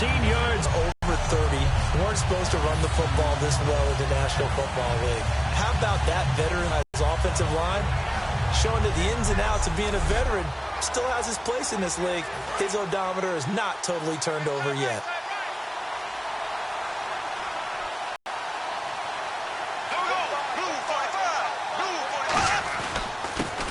14 yards. Over 30. You weren't supposed to run the football this well in the National Football League. How about that veteranized offensive line? Showing that the ins and outs of being a veteran still has his place in this league. His odometer is not totally turned over yet.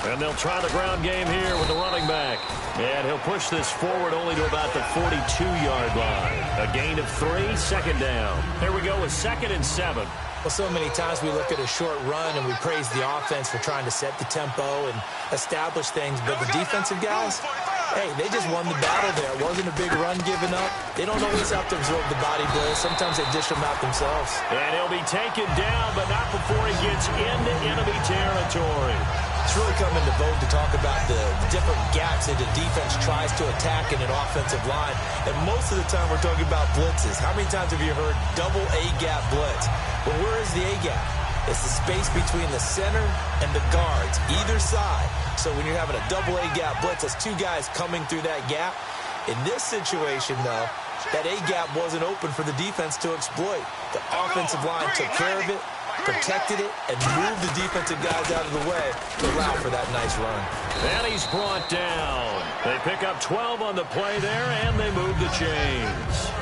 And they'll try the ground game here with the running back. And he'll push this forward only to about the 42-yard line. A gain of 3, second down. Here we go with 2nd and 7. Well, so many times we look at a short run and we praise the offense for trying to set the tempo and establish things. But the defensive guys, hey, they just won the battle there. It wasn't a big run given up. They don't always have to absorb the body blows. Sometimes they dish them out themselves. And he'll be taken down, but not before he gets into enemy territory. It's really come into vogue to talk about the different gaps that the defense tries to attack in an offensive line. And most of the time we're talking about blitzes. How many times have you heard double A-gap blitz? Well, where is the A-gap? It's the space between the center and the guards, either side. So when you're having a double A-gap blitz, that's two guys coming through that gap. In this situation, though, that A-gap wasn't open for the defense to exploit. The offensive line took care of it, protected it, and moved the defensive guys out of the way to allow for that nice run. And he's brought down. They pick up 12 on the play there, and they move the chains.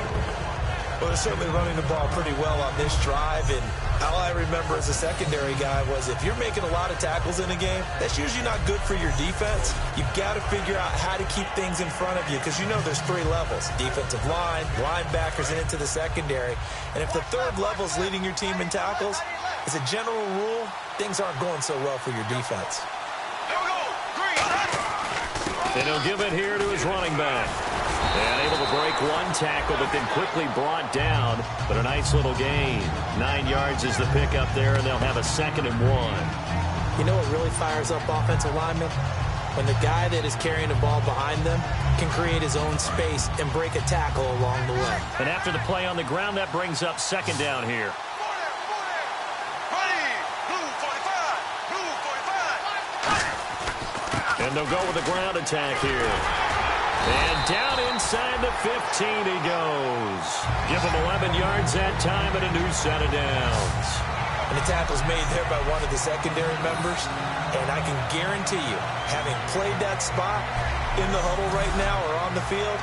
Well, they're certainly running the ball pretty well on this drive, and all I remember as a secondary guy was if you're making a lot of tackles in a game, that's usually not good for your defense. You've got to figure out how to keep things in front of you because you know there's 3 levels, defensive line, linebackers, and into the secondary. And if the 3rd level is leading your team in tackles, as a general rule, things aren't going so well for your defense. And he'll give it here to his running back. And able to break one tackle, but then quickly brought down. But a nice little gain. 9 yards is the pickup there, and they'll have a 2nd and 1. You know what really fires up offensive linemen? When the guy that is carrying the ball behind them can create his own space and break a tackle along the way. And after the play on the ground, that brings up 2nd down here. And they'll go with the ground attack here. And down inside the 15 he goes. Give him 11 yards that time and a new set of downs. And the tackle's made there by one of the secondary members. And I can guarantee you, having played that spot in the huddle right now or on the field,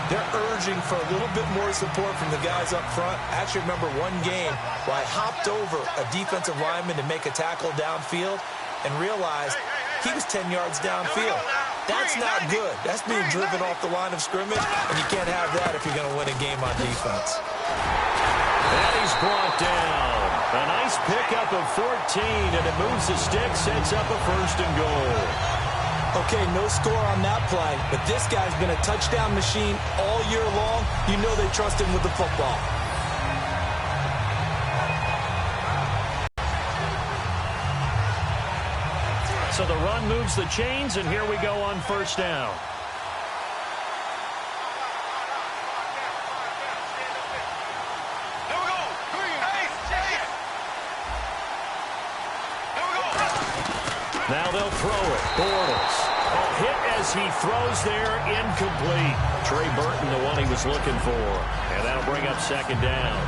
they're urging for a little bit more support from the guys up front. I actually remember one game where I hopped over a defensive lineman to make a tackle downfield and realized he was 10 yards downfield. That's not good. That's being driven off the line of scrimmage, and you can't have that if you're going to win a game on defense. And he's brought down. A nice pickup of 14, and it moves the stick, sets up a 1st and goal. Okay, no score on that play, but this guy's been a touchdown machine all year long. You know they trust him with the football. So the run moves the chains, and here we go on 1st down. Now they'll throw it. Bortles. Hit as he throws there, incomplete. Trey Burton, the one he was looking for. And that'll bring up 2nd down.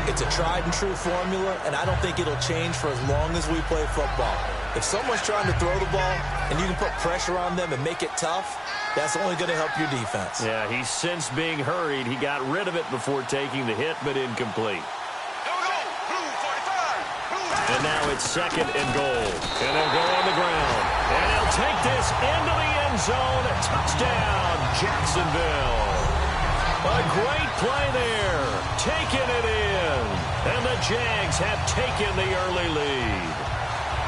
It's a tried-and-true formula, and I don't think it'll change for as long as we play football. If someone's trying to throw the ball and you can put pressure on them and make it tough, that's only going to help your defense. Yeah, he's since being hurried. He got rid of it before taking the hit, but incomplete. And now it's 2nd and goal. And they'll go on the ground. And he'll take this into the end zone. Touchdown, Jacksonville. A great play there. Taking it in. And the Jags have taken the early lead.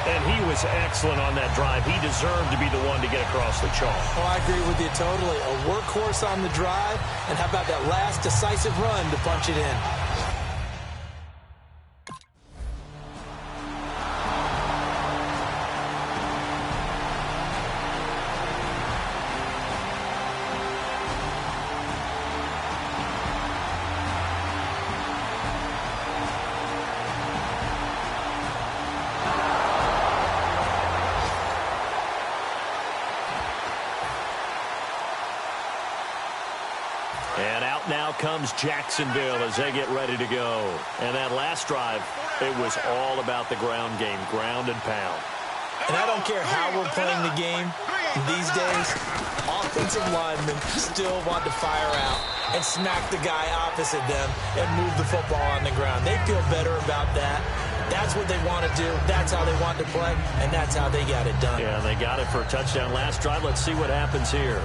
And he was excellent on that drive. He deserved to be the one to get across the chalk. Oh, I agree with you totally. A workhorse on the drive. And how about that last decisive run to punch it in? And out now comes Jacksonville as they get ready to go. And that last drive, it was all about the ground game, ground and pound. And I don't care how we're playing the game these days, offensive linemen still want to fire out and smack the guy opposite them and move the football on the ground. They feel better about that. That's what they want to do. That's how they want to play, and that's how they got it done. Yeah, they got it for a touchdown last drive. Let's see what happens here.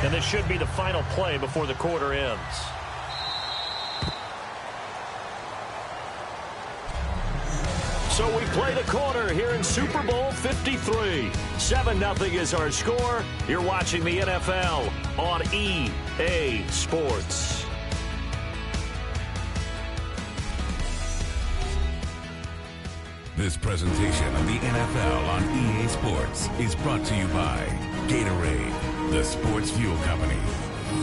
And this should be the final play before the quarter ends. So we play the quarter here in Super Bowl 53. 7-0 is our score. You're watching the NFL on EA Sports. This presentation of the NFL on EA Sports is brought to you by Gatorade, the sports fuel company.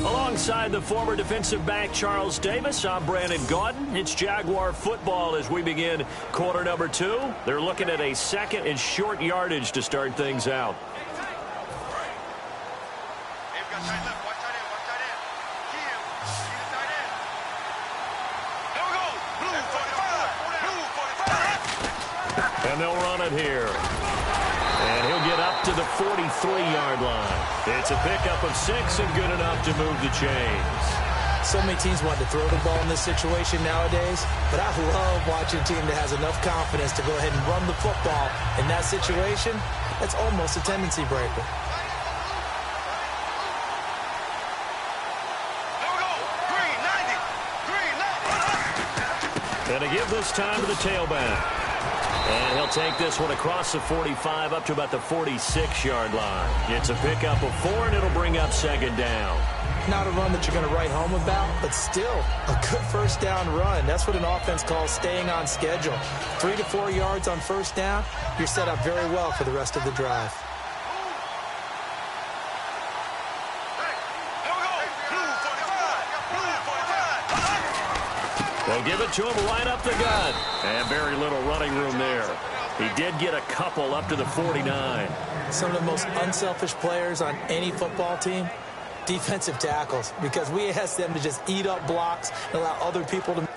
Alongside the former defensive back Charles Davis, I'm Brandon Gaudin. It's Jaguar football as we begin quarter number 2. They're looking at a second and short yardage to start things out. And they'll run it here. And he'll get up to the 43-yard line. It's a pickup of 6 and good enough to move the chains. So many teams want to throw the ball in this situation nowadays, but I love watching a team that has enough confidence to go ahead and run the football in that situation. That's almost a tendency breaker. And to give this time to the tailback. And he'll take this one across the 45 up to about the 46-yard line. It's a pickup of 4, and it'll bring up second down. Not a run that you're going to write home about, but still a good first down run. That's what an offense calls staying on schedule. 3 to 4 yards on first down, you're set up very well for the rest of the drive. They'll give it to him right up the gut. And very little running room there. He did get a couple up to the 49. Some of the most unselfish players on any football team, defensive tackles, because we ask them to just eat up blocks and allow other people to...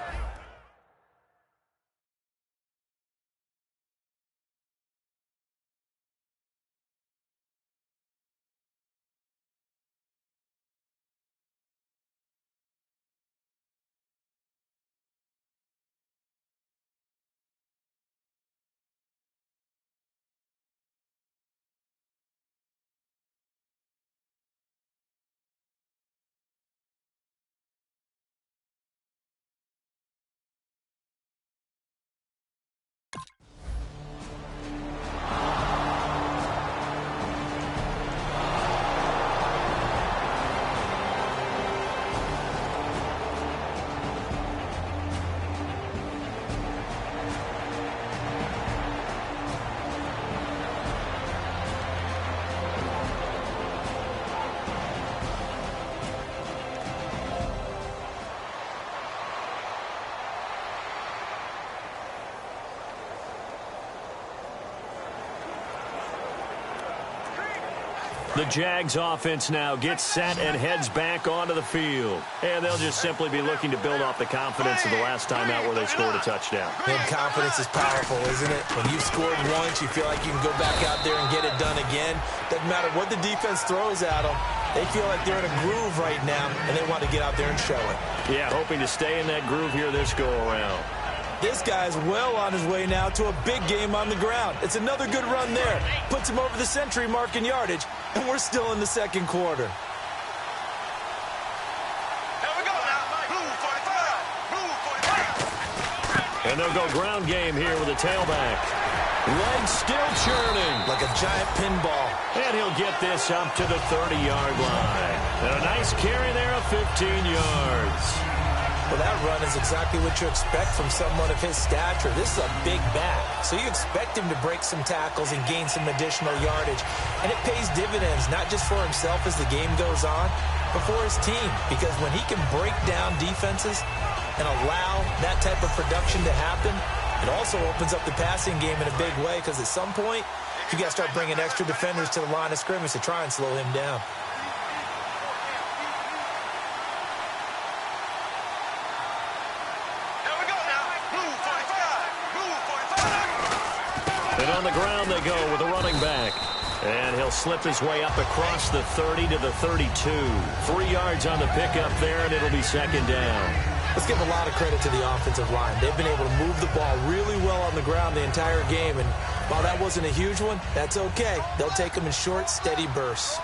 The Jags offense now gets set and heads back onto the field. And they'll just simply be looking to build off the confidence of the last time out where they scored a touchdown. And confidence is powerful, isn't it? When you've scored once, you feel like you can go back out there and get it done again. Doesn't matter what the defense throws at them. They feel like they're in a groove right now, and they want to get out there and show it. Yeah, hoping to stay in that groove here this go-around. This guy's well on his way now to a big game on the ground. It's another good run there. Puts him over the century mark in yardage, and we're still in the second quarter. Here we go now. Blue 45. Blue 45. And they'll go ground game here with a tailback. Legs still churning. Like a giant pinball. And he'll get this up to the 30-yard line. And a nice carry there of 15 yards. Well, that run is exactly what you expect from someone of his stature. This is a big back, so you expect him to break some tackles and gain some additional yardage. And it pays dividends, not just for himself as the game goes on, but for his team. Because when he can break down defenses and allow that type of production to happen, it also opens up the passing game in a big way, because at some point, you got to start bringing extra defenders to the line of scrimmage to try and slow him down. And on the ground they go with a running back. And he'll slip his way up across the 30 to the 32. 3 yards on the pickup there, and it'll be second down. Let's give a lot of credit to the offensive line. They've been able to move the ball really well on the ground the entire game. And while that wasn't a huge one, that's okay. They'll take them in short, steady bursts.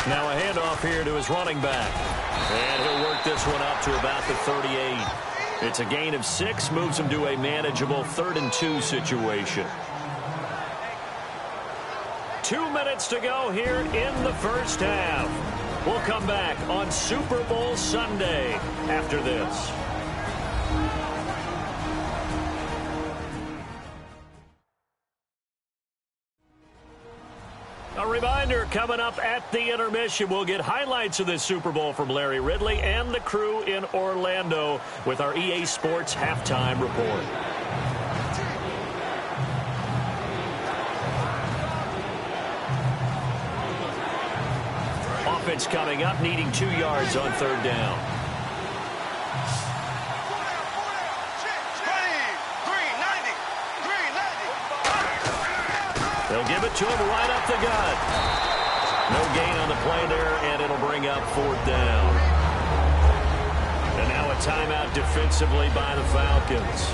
Now a handoff here to his running back. And he'll work this one up to about the 38. It's a gain of 6, moves him to a manageable 3rd and 2 situation. 2 minutes to go here in the first half. We'll come back on Super Bowl Sunday after this. A reminder, coming up at the intermission, we'll get highlights of this Super Bowl from Larry Ridley and the crew in Orlando with our EA Sports Halftime Report. Offense coming up, needing 2 yards on 3rd down. They'll give it to him right up the gut. No gain on the play there, and it'll bring up 4th down. And now a timeout defensively by the Falcons.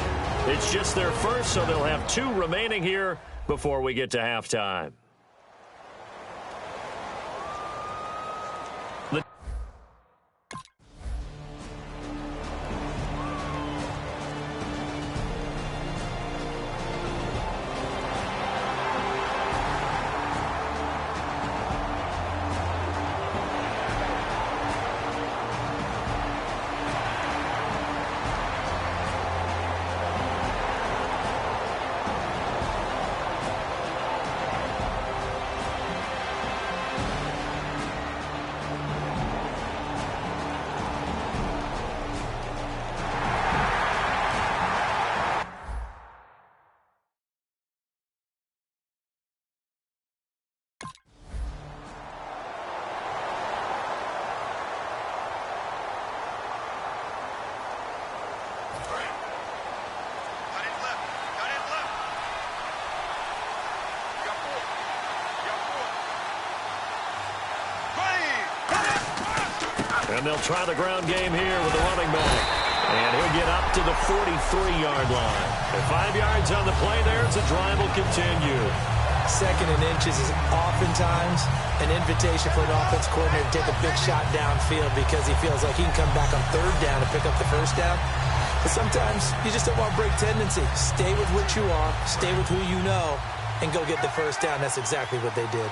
It's just their first, so they'll have 2 remaining here before we get to halftime. And they'll try the ground game here with the running back. And he'll get up to the 43-yard line. And 5 yards on the play there as the drive will continue. 2nd and inches is oftentimes an invitation for an offense coordinator to take a big shot downfield because he feels like he can come back on 3rd down and pick up the 1st down. But sometimes you just don't want to break tendency. Stay with what you are, stay with who you know, and go get the 1st down. That's exactly what they did.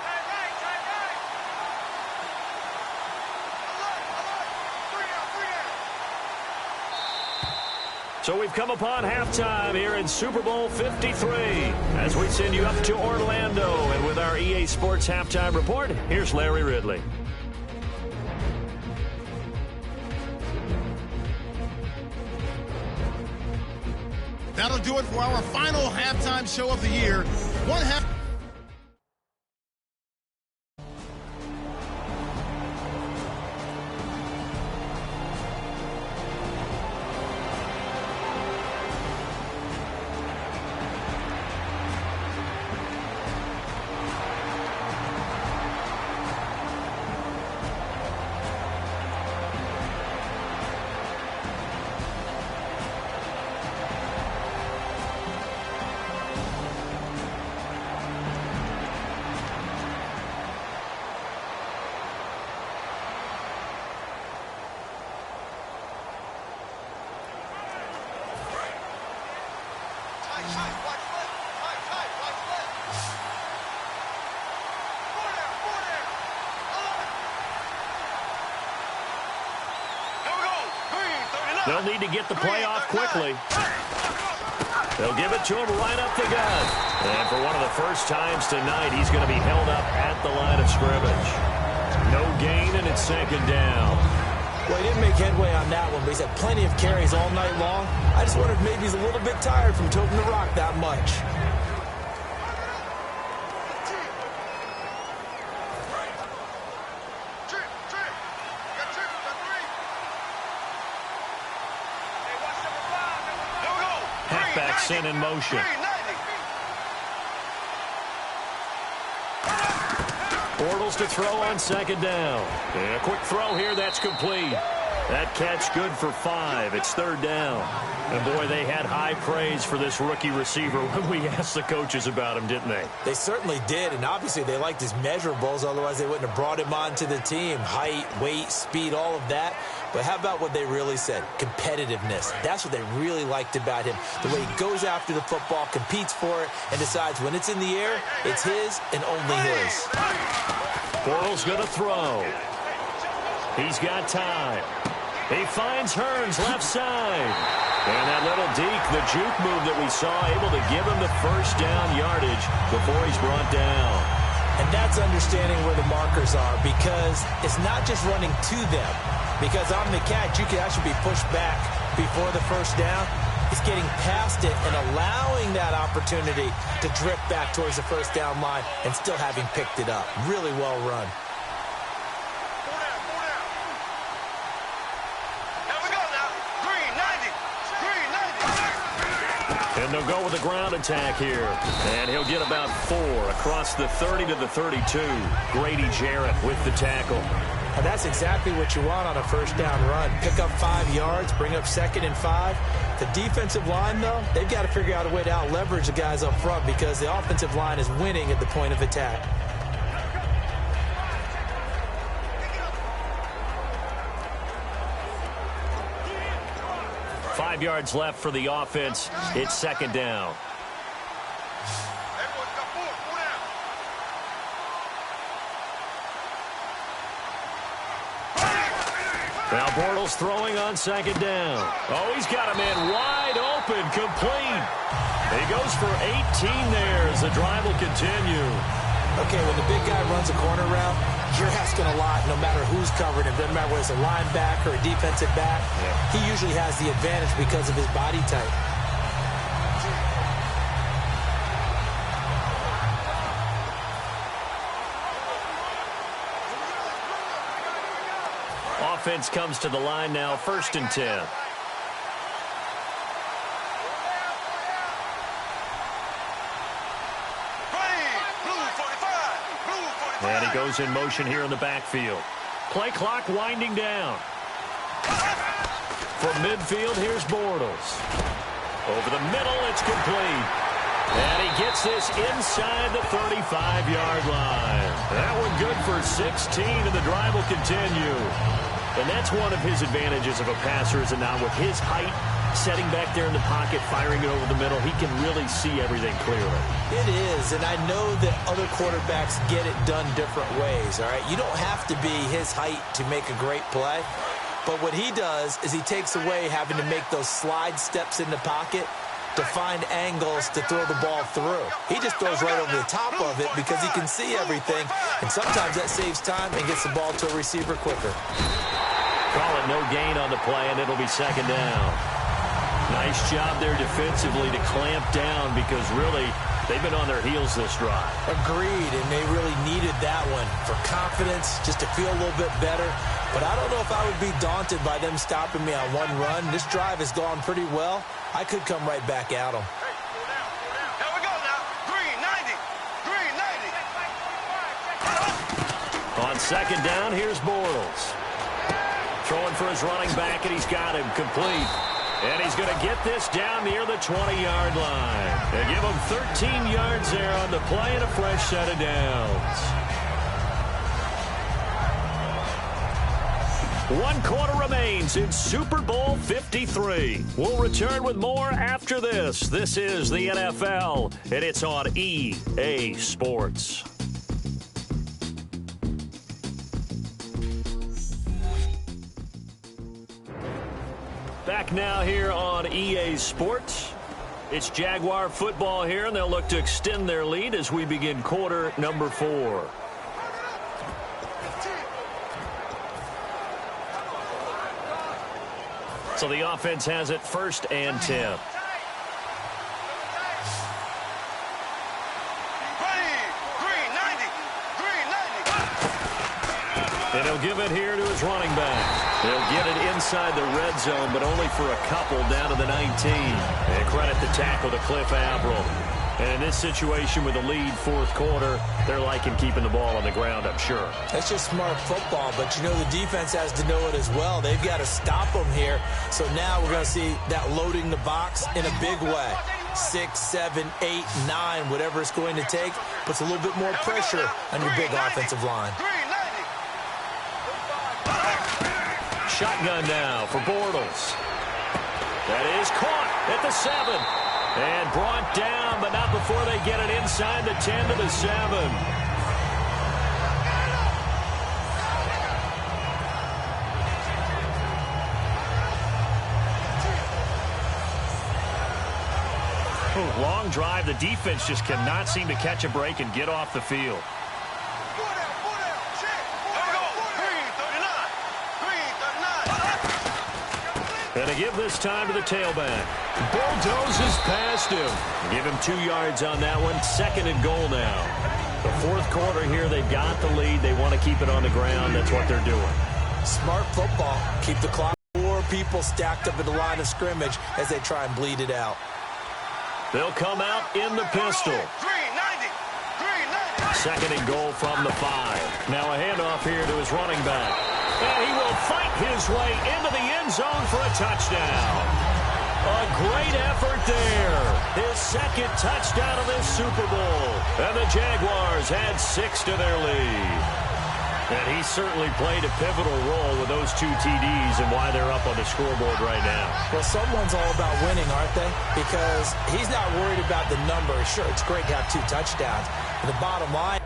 So we've come upon halftime here in Super Bowl 53 as we send you up to Orlando. And with our EA Sports Halftime Report, here's Larry Ridley. That'll do it for our final halftime show of the year. One half. They'll need to get the play off quickly. They'll give it to him right up the gut. And for one of the first times tonight, he's going to be held up at the line of scrimmage. No gain, and it's 2nd down. Well, he didn't make headway on that one, but he's had plenty of carries all night long. I just wonder if maybe he's a little bit tired from toting the rock that much. halfback sent in motion. Bortles to throw on second down. And a quick throw here, that's complete. That catch good for 5. It's third down. And, boy, they had high praise for this rookie receiver when we asked the coaches about him, didn't they? They certainly did, and obviously they liked his measurables. Otherwise, they wouldn't have brought him onto the team. Height, weight, speed, all of that. But how about what they really said? Competitiveness. That's what they really liked about him. The way he goes after the football, competes for it, and decides when it's in the air, it's his and only his. Bortles going to throw. He's got time. He finds Hearns left side. And that little deke, the juke move that we saw, able to give him the first down yardage before he's brought down. And that's understanding where the markers are, because it's not just running to them. Because on the catch, you can actually be pushed back before the first down. It's getting past it and allowing that opportunity to drift back towards the first down line and still having picked it up. Really well run. And they'll go with a ground attack here. And he'll get about 4 across the 30 to the 32. Grady Jarrett with the tackle. And that's exactly what you want on a first down run. Pick up 5 yards, bring up 2nd and 5. The defensive line, though, they've got to figure out a way to out-leverage the guys up front because the offensive line is winning at the point of attack. Five yards left for the offense. It's second down. Now Bortles throwing on second down. Oh, he's got him in wide open, complete. He goes for 18 there as the drive will continue. Okay, when the big guy runs a corner route, you're asking a lot no matter who's covering him. Doesn't matter whether it's a linebacker or a defensive back. Yeah. He usually has the advantage because of his body type. Offense comes to the line now, 1st and 10. And he goes in motion here in the backfield. Play clock winding down. From midfield, here's Bortles. Over the middle, it's complete. And he gets this inside the 35-yard line. That one good for 16, and the drive will continue. And that's one of his advantages of a passer, is it not? With his height, setting back there in the pocket, firing it over the middle, he can really see everything clearly. It is, and I know that other quarterbacks get it done different ways, all right? You don't have to be his height to make a great play, but what he does is he takes away having to make those slide steps in the pocket to find angles to throw the ball through. He just throws right over the top of it because he can see everything, and sometimes that saves time and gets the ball to a receiver quicker. Call it no gain on the play, and it'll be second down. Nice job there defensively to clamp down because really they've been on their heels this drive. Agreed, and they really needed that one for confidence, just to feel a little bit better. But I don't know if I would be daunted by them stopping me on one run. This drive has gone pretty well. I could come right back at them. Here we go now. 390. On second down, here's Bortles. Throwing for his running back, and he's got him complete. And he's going to get this down near the 20-yard line. They give him 13 yards there on the play and a fresh set of downs. 1 quarter remains in Super Bowl 53. We'll return with more after this. This is the NFL, and it's on EA Sports. Back now here on EA Sports. It's Jaguar football here, and they'll look to extend their lead as we begin quarter number 4. So the offense has it 1st and 10. And he'll give it here to his running back. They'll get it inside the red zone, but only for a couple down to the 19. And credit the the tackle to Cliff Avril. And in this situation with the lead fourth quarter, they're liking keeping the ball on the ground, I'm sure. That's just smart football, but you know the defense has to know it as well. They've got to stop them here. So now we're going to see that loading the box in a big way. 6, 7, 8, 9, whatever it's going to take, puts a little bit more pressure on your big offensive line. Shotgun now for Bortles. That is caught at the 7. And brought down, but not before they get it inside the 10 to the 7. Long drive. The defense just cannot seem to catch a break and get off the field. And to give this time to the tailback. Bulldozes past him. Give him 2 yards on that one. 2nd and goal now. The fourth quarter here, they've got the lead. They want to keep it on the ground. That's what they're doing. Smart football. Keep the clock. 4 people stacked up at the line of scrimmage as they try and bleed it out. They'll come out in the pistol. 2nd and goal from the 5. Now a handoff here to his running back. And he will fight his way into the end zone for a touchdown. A great effort there. His 2nd touchdown of this Super Bowl. And the Jaguars add 6 to their lead. And he certainly played a pivotal role with those 2 TDs and why they're up on the scoreboard right now. Well, someone's all about winning, aren't they? Because he's not worried about the number. Sure, it's great to have 2 touchdowns. But the bottom line,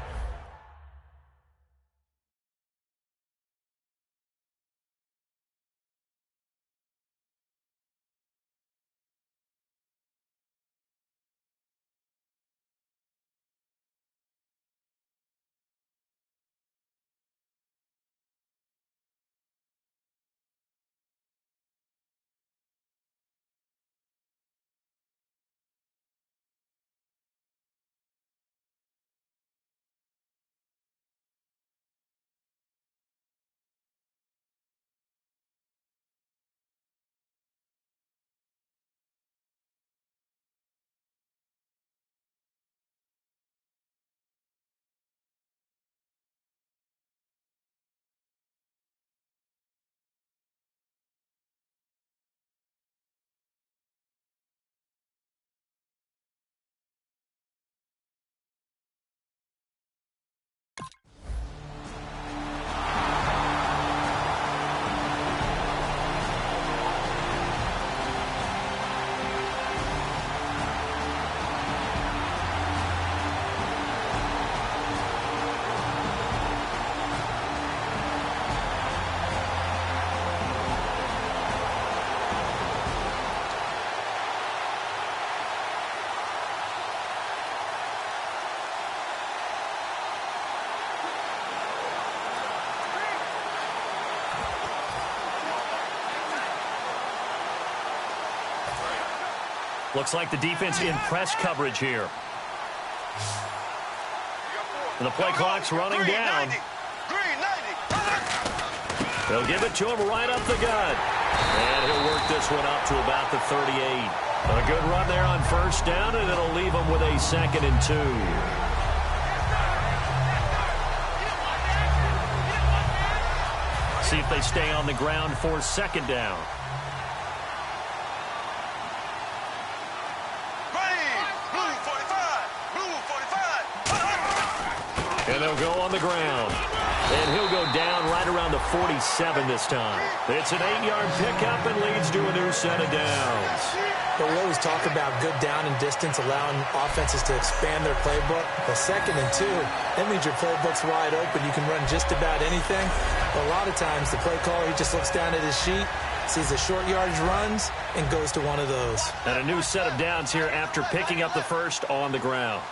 looks like the defense in press coverage here. And the play clock's running down. They'll give it to him right up the gut. And he'll work this one up to about the 38. A good run there on 1st down, and it'll leave him with a 2nd and 2. See if they stay on the ground for 2nd down. And they'll go on the ground. And he'll go down right around the 47 this time. It's an 8-yard pickup and leads to a new set of downs. But we always talk about good down and distance, allowing offenses to expand their playbook. Well, 2nd and 2, that means your playbook's wide open. You can run just about anything. But a lot of times, the play caller, he just looks down at his sheet, sees the short yardage runs, and goes to one of those. And a new set of downs here after picking up the 1st on the ground.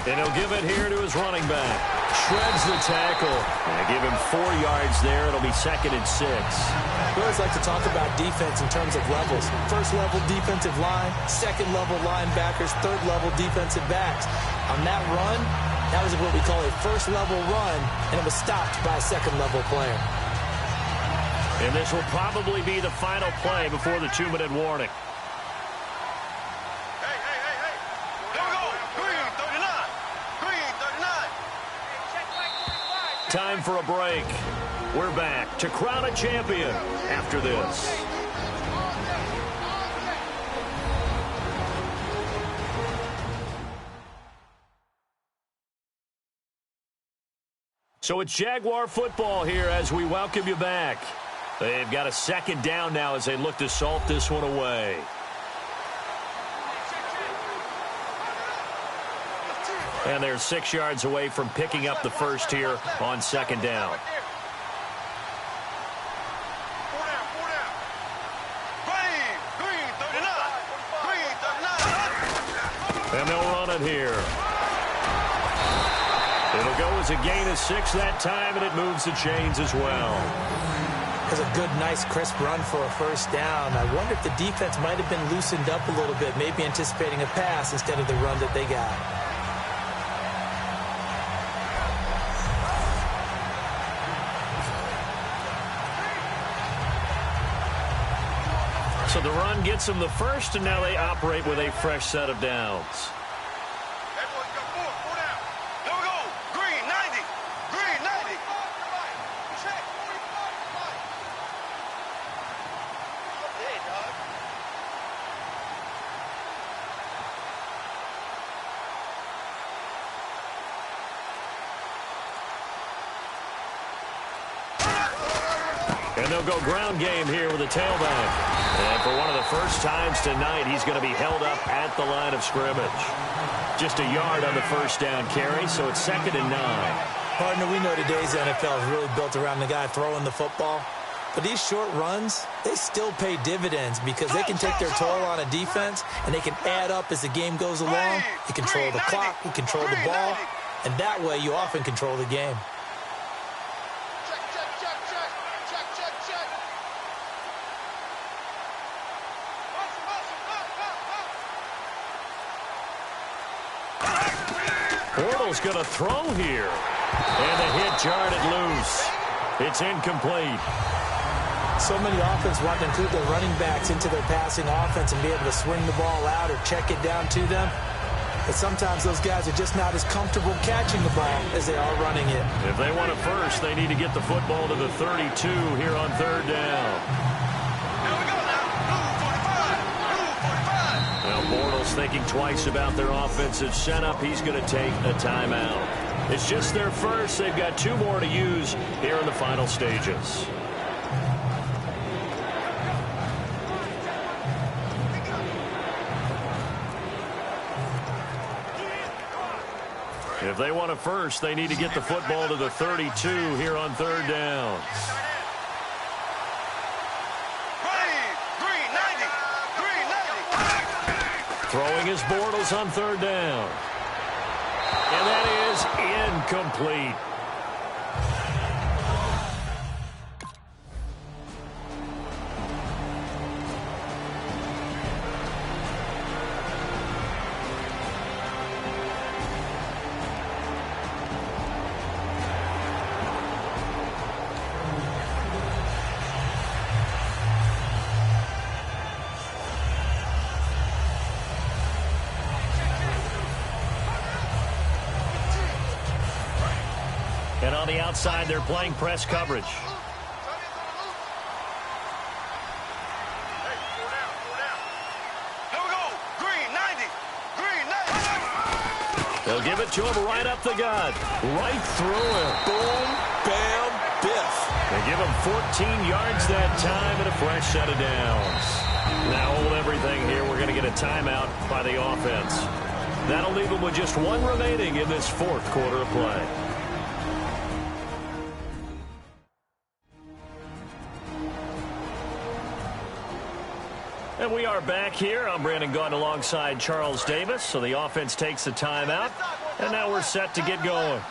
And he'll give it here to his running back. Shreds the tackle. And give him 4 yards there. It'll be 2nd and 6. We always like to talk about defense in terms of levels. 1st level defensive line, 2nd level linebackers, 3rd level defensive backs. On that run, That was what we call a first-level run, and it was stopped by a second-level player. And this will probably be the final play before the 2-minute warning. Hey, hey, hey, hey. Here we go. Green 39. Green 39. Time for a break. We're back to crown a champion after this. So it's Jaguar football here as we welcome you back. They've got a second down now as they look to salt this one away. And they're 6 yards away from picking up the first here on second down. And they'll run it here. It'll go as a gain of 6 that time, and it moves the chains as well. It was a good, nice, crisp run for a first down. I wonder if the defense might have been loosened up a little bit, maybe anticipating a pass instead of the run that they got. So the run gets them the first, and now they operate with a fresh set of downs. And they'll go ground game here with a tailback. And for one of the first times tonight, he's going to be held up at the line of scrimmage. Just a yard on the first down carry, so it's 2nd and 9. Partner, we know today's NFL is really built around the guy throwing the football. But these short runs, they still pay dividends because they can take their toll on a defense, and they can add up as the game goes along. You control the clock, you control the ball, and that way you often control the game. Bortles going to throw here. And the hit jarred it loose. It's incomplete. So many offenses want to include their running backs into their passing offense and be able to swing the ball out or check it down to them. But sometimes those guys are just not as comfortable catching the ball as they are running it. If they want it first, they need to get the football to the 32 here on 3rd down. Now Bortles thinking twice about their offensive setup. He's going to take a timeout. It's just their first. They've got 2 more to use here in the final stages. If they want it first, they need to get the football to the 32 here on 3rd down. Throwing his Bortles on 3rd down. And that is incomplete. And on the outside, they're playing press coverage. They'll give it to him right up the gut. Right through him. Boom, bam, biff. They give him 14 yards that time and a fresh set of downs. Now hold everything here. We're going to get a timeout by the offense. That'll leave them with just 1 remaining in this 4th quarter of play. And we are back here. I'm Brandon Gaudin alongside Charles Davis. So the offense takes the timeout. And now we're set to get going.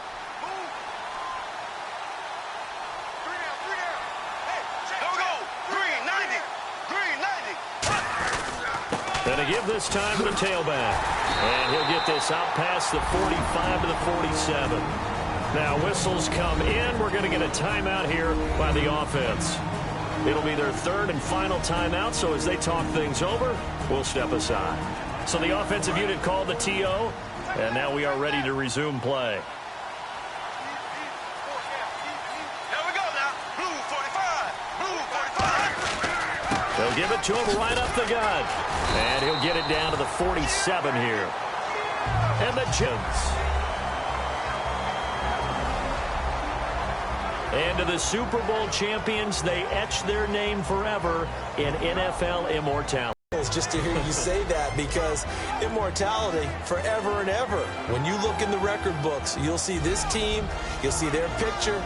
And Going to give this time to the tailback. And he'll get this out past the 45 to the 47. Now whistles come in. We're going to get a timeout here by the offense. It'll be their third and final timeout, so as they talk things over, we'll step aside. So the offensive unit called the TO, and now we are ready to resume play. Here we go now. Blue 45. Blue 45. They'll give it to him right up the gut. And he'll get it down to the 47 here. And the Giants. And to the Super Bowl champions, they etch their name forever in NFL immortality. It's just to hear you say that, because immortality forever and ever. When you look in the record books, you'll see this team, you'll see their picture,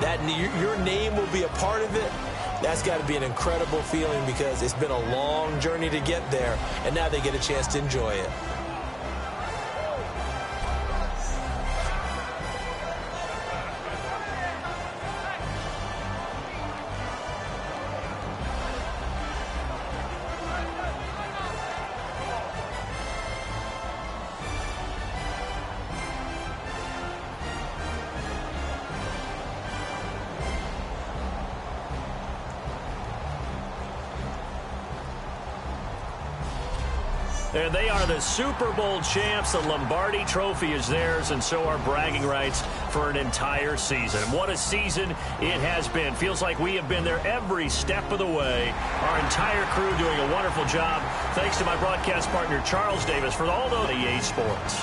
that your name will be a part of it. That's got to be an incredible feeling, because it's been a long journey to get there, and now they get a chance to enjoy it. And they are the Super Bowl champs. The Lombardi Trophy is theirs, and so are bragging rights for an entire season. And what a season it has been. Feels like we have been there every step of the way. Our entire crew doing a wonderful job. Thanks to my broadcast partner, Charles Davis, for all those EA Sports.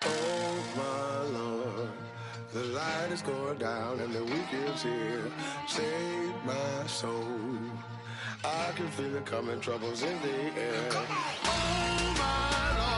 Oh, my Lord, the light is going down and the week is here. Save my soul. I can feel it coming, troubles in the air. Oh, my Lord.